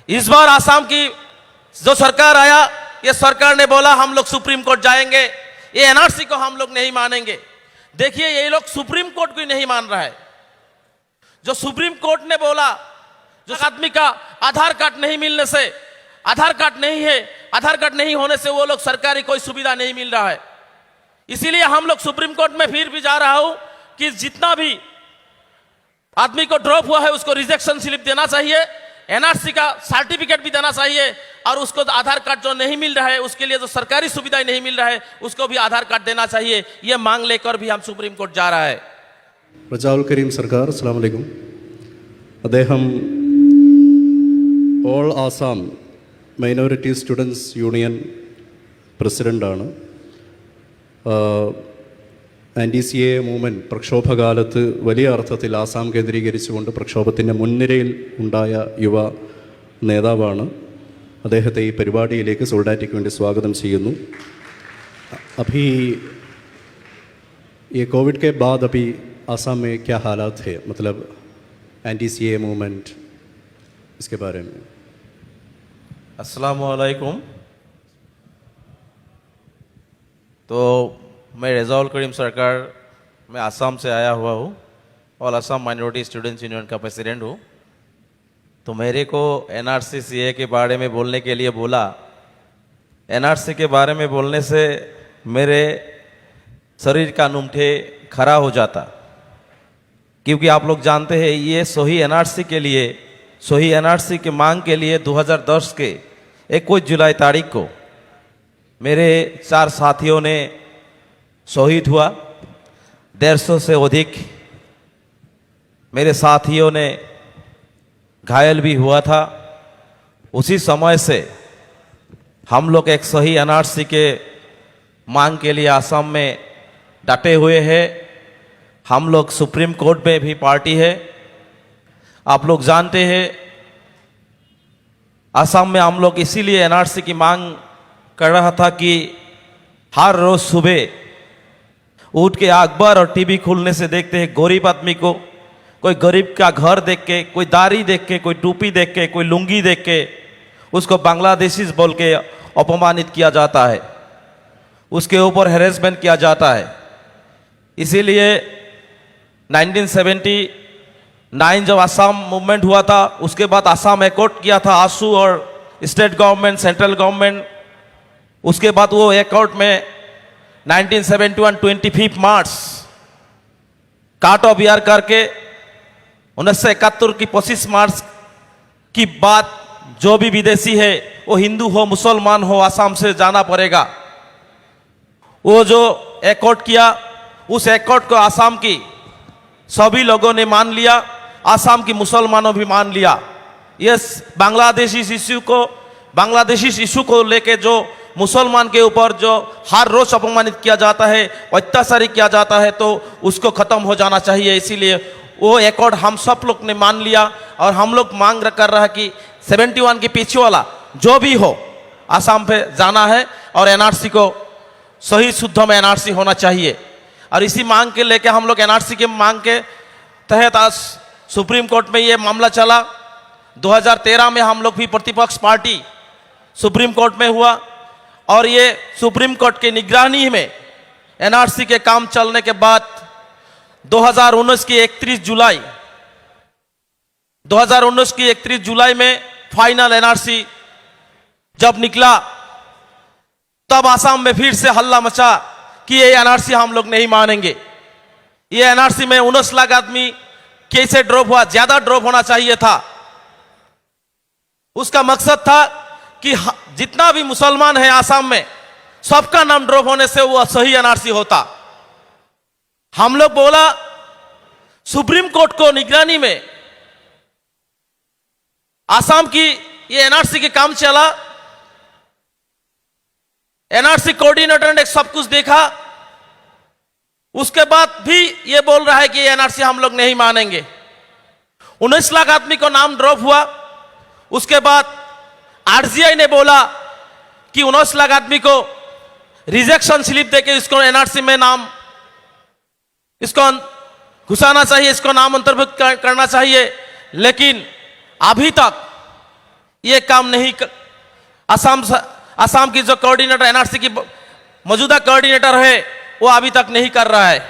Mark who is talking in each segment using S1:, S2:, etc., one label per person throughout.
S1: इस बार आसाम की जो सरकार आया, ये सरकार ने बोला हम लोग सुप्रीम कोर्ट जाएंगे, ये एनआरसी को हम लोग नहीं मानेंगे। देखिए ये लोग सुप्रीम कोर्ट को नहीं मान रहा है। जो सुप्रीम कोर्ट ने बोला, जो आदमी का आधार कार्ड नहीं मिलने से, आधार कार्ड नहीं है, आधार कार्ड नहीं होने से वो लोग सरकारी कोई सुविधा नहीं मिल रहा है। इसीलिए हम लोग सुप्रीम कोर्ट में फिर भी जा रहा हूं कि जितना भी आदमी को ड्रॉप हुआ है उसको रिजेक्शन स्लिप देना चाहिए, एनआरसी का सर्टिफिकेट भी देना चाहिए, और उसको आधार कार्ड जो नहीं मिल रहा है उसके लिए जो सरकारी सुविधाएं नहीं मिल रहा है उसको भी आधार कार्ड देना चाहिए। यह मांग लेकर भी हम सुप्रीम कोर्ट जा रहा है।
S2: റജാഉൽ കരീം സർക്കാർ അസ്സലാമു അലൈക്കും. അദ്ദേഹം all Assam minority students union പ്രസിഡൻ്റാണ്. ആൻറ്റി-CAA മൂവ്മെൻറ്റ് പ്രക്ഷോഭകാലത്ത് വലിയ അർത്ഥത്തിൽ ആസാം കേന്ദ്രീകരിച്ചുകൊണ്ട് പ്രക്ഷോഭത്തിൻ്റെ മുൻനിരയിൽ ഉണ്ടായ യുവ നേതാവാണ്. അദ്ദേഹത്തെ ഈ പരിപാടിയിലേക്ക് സോൾഡാറ്റിക്ക് വേണ്ടി സ്വാഗതം ചെയ്യുന്നു. अभी ये कोविड के बाद अभी आसाम में क्या हालात है, मतलब एंटी-CAA मूवमेंट, इसके बारे में?
S1: अस्सलामु अलैकुम। तो मैं रजाउल करीम सरकार, मैं आसाम से आया हुआ हूँ और आसाम माइनॉरिटी स्टूडेंट्स यूनियन का प्रेसिडेंट हूँ। तो मेरे को NRC-CAA के बारे में बोलने के लिए बोला। NRC के बारे में बोलने से मेरे शरीर का नुमठे खड़ा हो जाता, क्योंकि आप लोग जानते हैं ये सही NRC के लिए, सही NRC के मांग के लिए 2010 के 21 जुलाई तारीख को मेरे 4 साथियों ने शहीद हुआ। 150 से अधिक मेरे साथियों ने घायल भी हुआ था। उसी समय से हम लोग एक सही NRC के मांग के लिए आसाम में डटे हुए हैं। हम लोग सुप्रीम कोर्ट में भी पार्टी है। आप लोग जानते हैं आसाम में हम लोग इसीलिए NRC की मांग कर रहा था कि हर रोज सुबह उठ के अखबार और टीवी खुलने से देखते हैं गरीब आदमी को, कोई गरीब का घर देख के, कोई दाढ़ी देख के, कोई टोपी देख के, कोई लुंगी देख के उसको बांग्लादेशी बोल के अपमानित किया जाता है, उसके ऊपर हैरेसमेंट किया जाता है। इसीलिए 1979 जब आसाम मूवमेंट हुआ था, उसके बाद आसाम एकॉर्ड किया था आसू और स्टेट गवर्नमेंट, सेंट्रल गवर्नमेंट। उसके बाद वो एकॉर्ड में 1971 25 मार्च काट ऑफ ईयर करके 1971 की 25 मार्च की बात जो भी विदेशी है, वो हिंदू हो मुसलमान हो, आसाम से जाना पड़ेगा। वो जो एकॉर्ड किया, उस एकॉर्ड को आसाम की सभी लोगों ने मान लिया, आसाम की मुसलमानों भी मान लिया। यस, बांग्लादेशी इशू को लेके जो मुसलमान के ऊपर जो हर रोज अपमानित किया जाता है, अत्याचार किया जाता है, तो उसको खत्म हो जाना चाहिए। इसीलिए वो एकॉर्ड हम सब लोग ने मान लिया और हम लोग मांग कर रहा है कि 71 के पीछे वाला जो भी हो आसाम पे जाना है और NRC को सही शुद्ध में NRC होना चाहिए। और इसी मांग के लेके हम लोग NRC के मांग के तहत आज सुप्रीम कोर्ट में ये मामला चला। 2013 में हम लोग भी प्रतिपक्ष पार्टी सुप्रीम कोर्ट में हुआ और ये सुप्रीम कोर्ट के निगरानी में NRC के काम चलने के बाद 2019 की 31 जुलाई में फाइनल NRC जब निकला, तब आसाम में फिर से हल्ला मचा कि ये NRC हम लोग नहीं मानेंगे। ये NRC में 19 लाख आदमी कैसे ड्रॉप हुआ, ज्यादा ड्रॉप होना चाहिए था। उसका मकसद था कि जितना भी मुसलमान है आसाम में, सबका नाम ड्रॉप होने से वो सही NRC होता। हम लोग बोला सुप्रीम कोर्ट को निगरानी में आसाम की ये NRC के काम चला। NRC कोऑर्डिनेटर ने सब कुछ देखा, उसके बाद भी ये बोल रहा है कि NRC हम लोग नहीं मानेंगे। 19 लाख आदमी को नाम ड्रॉप हुआ। उसके बाद RGI ने बोला कि 19 लाख आदमी को रिजेक्शन स्लिप देके इसको NRC में नाम इसको घुसाना चाहिए, इसको नाम अंतर्भुक्त करना चाहिए। लेकिन अभी तक ये काम नहीं असम की जो कोऑर्डिनेटर एनआरसी की मौजूदा कोऑर्डिनेटर है वो अभी तक नहीं कर रहा है।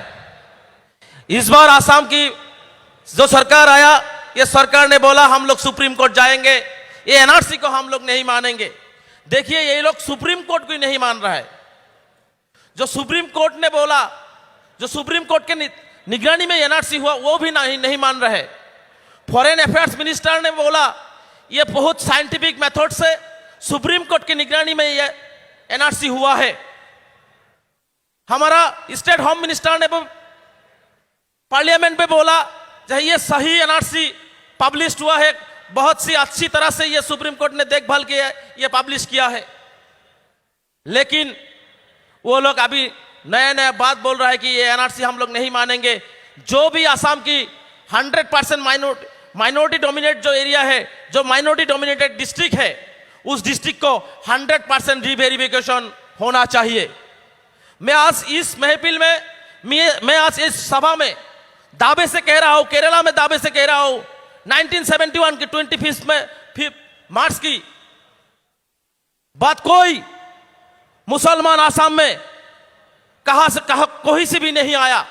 S1: इस बार असम की जो सरकार आया, ये सरकार ने बोला हम लोग सुप्रीम कोर्ट जाएंगे, ये एनआरसी को हम लोग नहीं मानेंगे। देखिए ये लोग सुप्रीम कोर्ट को नहीं मान रहा है। जो सुप्रीम कोर्ट ने बोला, जो सुप्रीम कोर्ट के निगरानी में एनआरसी हुआ, वो भी नहीं मान रहे। फॉरेन अफेयर्स मिनिस्टर ने बोला ये बहुत साइंटिफिक मेथड से सुप्रीम कोर्ट की निगरानी में ये एनआरसी हुआ है। हमारा स्टेट होम मिनिस्टर ने पार्लियामेंट में बोला ये सही एनआरसी पब्लिश हुआ है, बहुत सी अच्छी तरह से ये सुप्रीम कोर्ट ने देखभाल किया, ये पब्लिश किया है। लेकिन वो लोग अभी नया नया बात बोल रहा है कि ये एनआरसी हम लोग नहीं मानेंगे। जो भी असम की 100% माइनॉरिटी डोमिनेट जो एरिया है, जो माइनॉरिटी डोमिनेटेड डिस्ट्रिक्ट है, उस डिस्ट्रिक्ट को 100% रीवेरिफिकेशन होना चाहिए। मैं आज इस महफिल में, मैं आज इस सभा में दावे से कह रहा हूं, केरला में दावे से कह रहा हूं, 1971 की 25 मार्च की बात कोई मुसलमान आसाम में कहां से कोई से भी नहीं आया।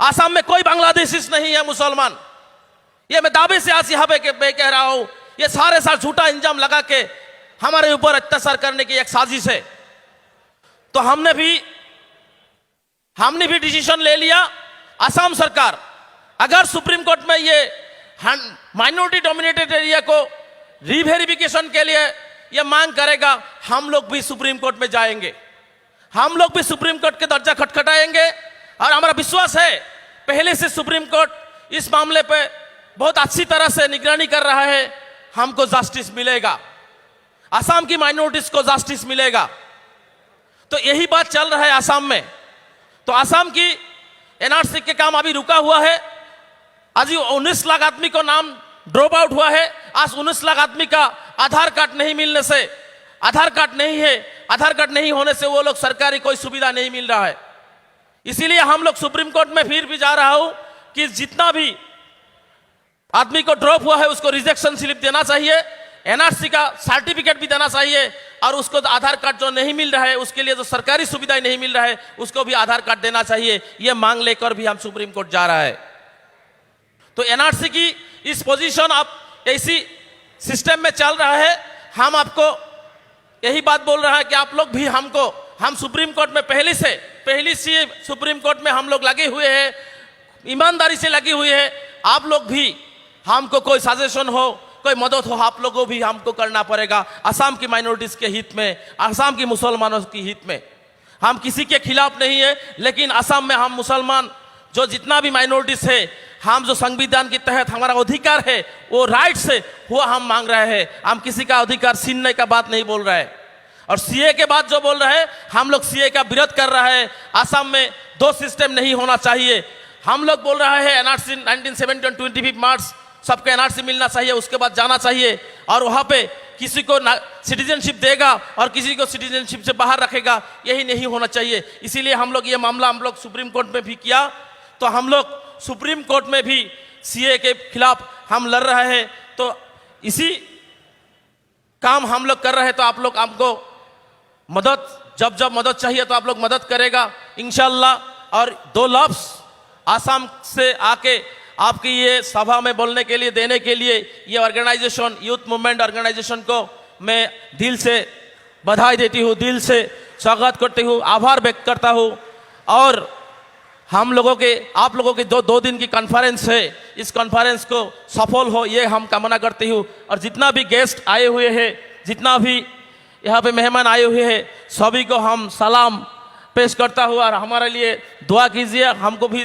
S1: आसाम में कोई बांग्लादेशी नहीं है मुसलमान। ये मैं दावे से आज यहां पे कह रहा हूं। ये सारे साल झूठा इंजाम लगा के हमारे ऊपर अत्याचार करने की एक साजिश है। तो हमने भी डिसीजन ले लिया। असम सरकार अगर सुप्रीम कोर्ट में ये माइनॉरिटी डोमिनेटेड एरिया को रीवेरिफिकेशन के लिए ये मांग करेगा, हम लोग भी सुप्रीम कोर्ट में जाएंगे। हम लोग भी सुप्रीम कोर्ट के दरजा खटखटाएंगे। और हमारा विश्वास है पहले से सुप्रीम कोर्ट इस मामले पे बहुत अच्छी तरह से निगरानी कर रहा है। हमको जस्टिस मिलेगा, असम की माइनॉरिटीज को जस्टिस मिलेगा। तो यही बात चल रहा है असम में। तो असम की एनआरसी के काम अभी रुका हुआ है। आज 19 लाख आदमी को नाम ड्रॉप आउट हुआ है। आज 19 लाख आदमी का आधार कार्ड नहीं मिलने से, आधार कार्ड नहीं है, आधार कार्ड नहीं होने से वो लोग सरकारी कोई सुविधा नहीं मिल रहा है। इसीलिए हम लोग सुप्रीम कोर्ट में फिर भी जा रहा हूं कि जितना भी आदमी को ड्रॉप हुआ है उसको रिजेक्शन स्लिप देना चाहिए, एनआरसी का सर्टिफिकेट भी देना चाहिए, और उसको आधार कार्ड जो नहीं मिल रहा है उसके लिए जो सरकारी सुविधाएं नहीं मिल रहा है उसको भी आधार कार्ड देना चाहिए। यह मांग लेकर भी हम सुप्रीम कोर्ट जा रहा है। तो एनआरसी की इस पोजीशन अब ऐसी सिस्टम में चल रहा है। हम आपको यही बात बोल रहा है कि आप लोग भी हम सुप्रीम कोर्ट में पहली से सुप्रीम कोर्ट में हम लोग लगे हुए हैं, ईमानदारी से लगे हुए हैं। आप लोग भी, हमको कोई सजेशन हो, कोई मदद हो, आप लोगों भी हमको करना पड़ेगा असम की माइनॉरिटीज के हित में, असम की मुसलमानों के हित में। हम किसी के खिलाफ नहीं है, लेकिन असम में हम मुसलमान जो जितना भी माइनॉरिटीज है, हम जो संविधान के तहत हमारा अधिकार है वो राइट से हुआ हम मांग रहे हैं। हम किसी का अधिकार छीनने का बात नहीं बोल रहे हैं। और सीए के बाद जो बोल रहे हैं, हम लोग सीए का विरोध कर रहा है। असम में 2 सिस्टम नहीं होना चाहिए। हम लोग बोल रहे हैं एनआरसी 1970 25 मार्च सबको एनआरसी मिलना चाहिए, उसके बाद जाना चाहिए। और वहां पे किसी को सिटीजनशिप देगा और किसी को सिटीजनशिप से बाहर रखेगा, यही नहीं होना चाहिए। इसीलिए हम लोग ये मामला हम लोग सुप्रीम कोर्ट में भी किया। तो हम लोग सुप्रीम कोर्ट में भी सीए के खिलाफ हम लड़ रहे हैं। तो इसी काम हम लोग कर रहे हैं। तो आप लोग हमको मदद, जब मदद चाहिए तो आप लोग मदद करेगा इंशाल्लाह। और 2 लफ्ज आसाम से आके आपकी ये सभा में बोलने के लिए, देने के लिए, ये ऑर्गेनाइजेशन, यूथ मूवमेंट ऑर्गेनाइजेशन को मैं दिल से बधाई देती हूँ, दिल से स्वागत करती हूँ, आभार व्यक्त करता हूँ। और हम लोगों के, आप लोगों के 2 दिन की कॉन्फ्रेंस है, इस कॉन्फ्रेंस को सफल हो ये हम कामना करती हूँ। और जितना भी गेस्ट आए हुए हैं, जितना भी यहाँ पे मेहमान आए हुए हैं, सभी को हम सलाम पेश करता हूँ। और हमारे लिए दुआ कीजिए, हमको भी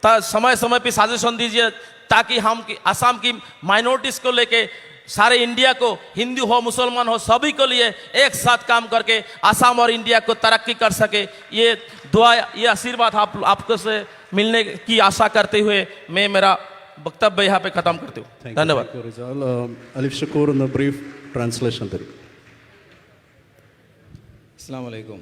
S1: समय समय पे सजेशन दीजिए, ताकि हम असम की माइनॉरिटीज़ को लेके सारे इंडिया को, हिंदू हो मुसलमान हो, सभी को लिए एक साथ काम करके असम और इंडिया को तरक्की कर सके। ये दुआ, ये आशीर्वाद आपको से मिलने की आशा करते हुए मैं मेरा वक्तव्य यहाँ पे खत्म करती हूँ। धन्यवाद।
S2: अलिफ Shakoor in the brief translation there.
S3: अस्सलाम वालेकुम।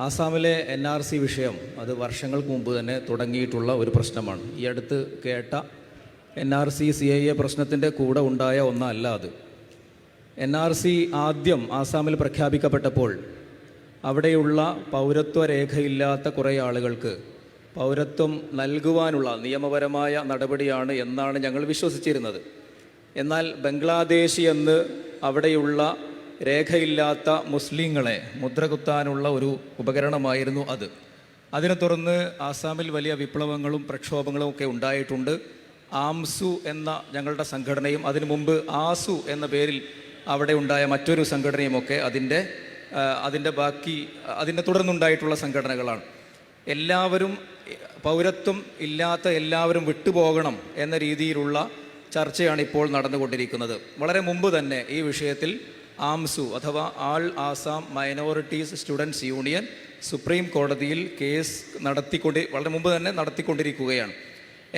S3: ആസാമിലെ NRC വിഷയം അത് വർഷങ്ങൾക്ക് മുമ്പ് തന്നെ തുടങ്ങിയിട്ടുള്ള ഒരു പ്രശ്നമാണ്. ഈ അടുത്ത് കേട്ട NRC CAA പ്രശ്നത്തിൻ്റെ കൂടെ ഉണ്ടായ ഒന്നല്ല അത്. NRC ആദ്യം ആസാമിൽ പ്രഖ്യാപിക്കപ്പെട്ടപ്പോൾ അവിടെയുള്ള പൗരത്വ രേഖയില്ലാത്ത കുറേ ആളുകൾക്ക് പൗരത്വം നൽകുവാനുള്ള നിയമപരമായ നടപടിയാണ് എന്നാണ് ഞങ്ങൾ വിശ്വസിച്ചിരുന്നത്. എന്നാൽ ബംഗ്ലാദേശി എന്ന് അവിടെയുള്ള രേഖയില്ലാത്ത മുസ്ലിങ്ങളെ മുദ്രകുത്താനുള്ള ഒരു ഉപകരണമായിരുന്നു അത്. അതിനെ തുടർന്ന് ആസാമിൽ വലിയ വിപ്ലവങ്ങളും പ്രക്ഷോഭങ്ങളും ഒക്കെ ഉണ്ടായിട്ടുണ്ട്. ആംസു എന്ന ഞങ്ങളുടെ സംഘടനയും അതിനു മുമ്പ് ആസു എന്ന പേരിൽ അവിടെ ഉണ്ടായ മറ്റൊരു സംഘടനയുമൊക്കെ അതിൻ്റെ തുടർന്നുണ്ടായിട്ടുള്ള സംഘടനകളാണ്. എല്ലാവരും പൗരത്വം ഇല്ലാത്ത എല്ലാവരും വിട്ടുപോകണം എന്ന രീതിയിലുള്ള ചർച്ചയാണ് ഇപ്പോൾ നടന്നുകൊണ്ടിരിക്കുന്നത്. വളരെ മുമ്പ് തന്നെ ഈ വിഷയത്തിൽ ആംസു അഥവാ all Assam minorities students union supreme കോടതിയിൽ കേസ് വളരെ മുമ്പ് തന്നെ നടത്തിക്കൊണ്ടിരിക്കുകയാണ്.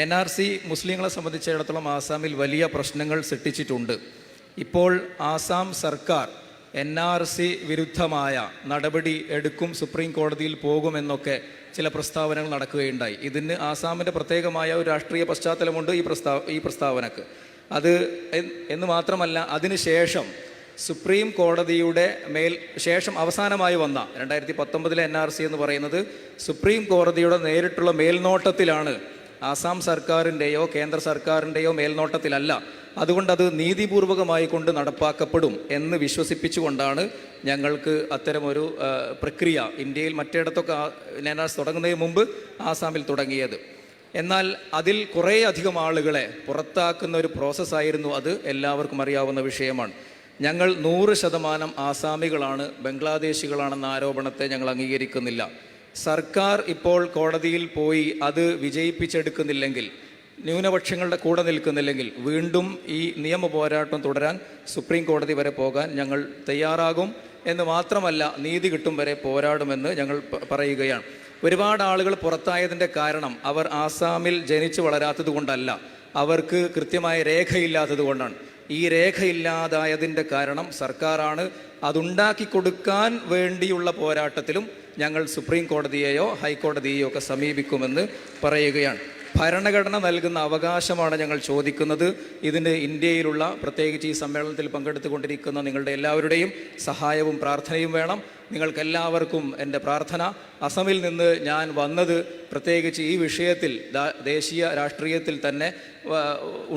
S3: NRC മുസ്ലിങ്ങളെ സംബന്ധിച്ചിടത്തോളം ആസാമിൽ വലിയ പ്രശ്നങ്ങൾ സൃഷ്ടിച്ചിട്ടുണ്ട്. ഇപ്പോൾ ആസാം സർക്കാർ NRC വിരുദ്ധമായ നടപടി എടുക്കും, സുപ്രീം കോടതിയിൽ പോകുമെന്നൊക്കെ ചില പ്രസ്താവനകൾ നടക്കുകയുണ്ടായി. ഇതിന് ആസാമിൻ്റെ പ്രത്യേകമായ ഒരു രാഷ്ട്രീയ പശ്ചാത്തലമുണ്ട് ഈ പ്രസ്താവനക്ക്. അത് എന്ന് മാത്രമല്ല, അതിനുശേഷം സുപ്രീം കോടതിയുടെ ശേഷം അവസാനമായി വന്ന 2019 NRC എന്ന് പറയുന്നത് സുപ്രീം കോടതിയുടെ നേരിട്ടുള്ള മേൽനോട്ടത്തിലാണ്, ആസാം സർക്കാരിൻ്റെയോ കേന്ദ്ര സർക്കാരിൻ്റെയോ മേൽനോട്ടത്തിലല്ല. അതുകൊണ്ട് അത് നീതിപൂർവകമായി കൊണ്ട് നടപ്പാക്കപ്പെടും എന്ന് വിശ്വസിപ്പിച്ചുകൊണ്ടാണ് ഞങ്ങൾക്ക് അത്തരമൊരു പ്രക്രിയ ഇന്ത്യയിൽ മറ്റിടത്തൊക്കെ NRC തുടങ്ങുന്നതിന് മുമ്പ് ആസാമിൽ തുടങ്ങിയത്. എന്നാൽ അതിൽ കുറേ അധികം ആളുകളെ പുറത്താക്കുന്ന ഒരു പ്രോസസ്സായിരുന്നു അത്. എല്ലാവർക്കും അറിയാവുന്ന വിഷയമാണ്. ഞങ്ങൾ 100% ആസാമികളാണ്, ബംഗ്ലാദേശികളാണെന്ന ആരോപണത്തെ ഞങ്ങൾ അംഗീകരിക്കുന്നില്ല. സർക്കാർ ഇപ്പോൾ കോടതിയിൽ പോയി അത് വിജയിപ്പിച്ചെടുക്കുന്നില്ലെങ്കിൽ, ന്യൂനപക്ഷങ്ങളുടെ കൂടെ നിൽക്കുന്നില്ലെങ്കിൽ, വീണ്ടും ഈ നിയമ പോരാട്ടം തുടരാൻ സുപ്രീം കോടതി വരെ പോകാൻ ഞങ്ങൾ തയ്യാറാകും എന്ന് മാത്രമല്ല, നീതി കിട്ടും വരെ പോരാടുമെന്ന് ഞങ്ങൾ പറയുകയാണ്. ഒരുപാട് ആളുകൾ പുറത്തായതിൻ്റെ കാരണം അവർ ആസാമിൽ ജനിച്ചു വളരാത്തത് കൊണ്ടല്ല, അവർക്ക് കൃത്യമായ രേഖയില്ലാത്തത് കൊണ്ടാണ്. ഈ രേഖയില്ലാതായതിൻ്റെ കാരണം സർക്കാരാണ്. അതുണ്ടാക്കി കൊടുക്കാൻ വേണ്ടിയുള്ള പോരാട്ടത്തിലും ഞങ്ങൾ സുപ്രീം കോടതിയെയോ ഹൈക്കോടതിയെയോ ഒക്കെ സമീപിക്കുമെന്ന് പറയുകയാണ്. ഭരണഘടന നൽകുന്ന അവകാശമാണ് ഞങ്ങൾ ചോദിക്കുന്നത്. ഇതിന് ഇന്ത്യയിലുള്ള, പ്രത്യേകിച്ച് ഈ സമ്മേളനത്തിൽ പങ്കെടുത്തുകൊണ്ടിരിക്കുന്ന നിങ്ങളുടെ എല്ലാവരുടെയും സഹായവും പ്രാർത്ഥനയും വേണം. നിങ്ങൾക്കെല്ലാവർക്കും എൻ്റെ പ്രാർത്ഥന. അസമിൽ നിന്ന് ഞാൻ വന്നത് പ്രത്യേകിച്ച് ഈ വിഷയത്തിൽ ദേശീയ രാഷ്ട്രീയത്തിൽ തന്നെ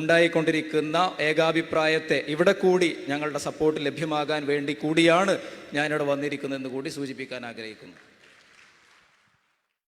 S3: ഉണ്ടായിക്കൊണ്ടിരിക്കുന്ന ഏകാഭിപ്രായത്തെ ഇവിടെ കൂടി ഞങ്ങളുടെ സപ്പോർട്ട് ലഭ്യമാകാൻ വേണ്ടി കൂടിയാണ് ഞാനിവിടെ വന്നിരിക്കുന്നതെന്ന് കൂടി സൂചിപ്പിക്കാൻ ആഗ്രഹിക്കുന്നു.